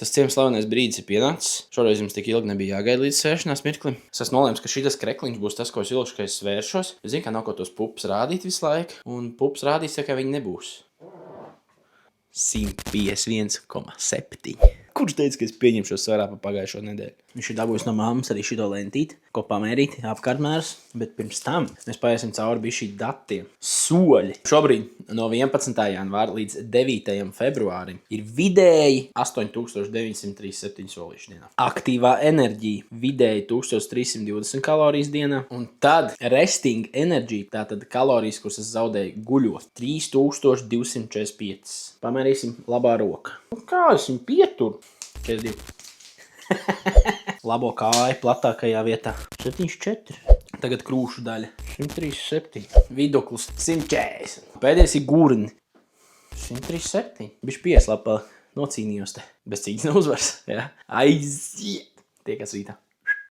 Tas slavenais brīdis ir pienācis. Šoreiz jums tik ilgi nebija jāgaida līdz svēršanās mirklim. Es esmu nolēmis, ka šitas krekliņš būs tas, ko es ilgšu, ka es svēršos. Es zinu, ka nav ko tos pupas rādīt visu laiku, un pupas rādīs, ja ka viņi nebūs. 151,7. Kurš teica, ka es pieņemšu svarā pa pagājušo nedēļu? Viņš ir dabūjis no mammas arī šito lentīti, ko pamērīt apkārtmērs, bet pirms tam mēs paiesim cauri bišķi datiem. Soļi. Šobrīd no 11. janvāra līdz 9. februārim ir vidēji 8937 solīši dienā. Aktīvā enerģija vidēji 1320 kalorijas dienā, un tad resting enerģija, tātad kalorijas, kuras es zaudēju guļot, 3245. Pamērīsim labā roka. Kā es viņu pieturu? 42. Labo kāju platākajā vietā. 74. Tagad krūšu daļa. 137. Viduklis 140. Pēdējais ir gurni. 137. Bišķi pieslapā nocīnījos te. Bez cīņas nav uzvars. Ja? Aiziet. Tiekas rītā.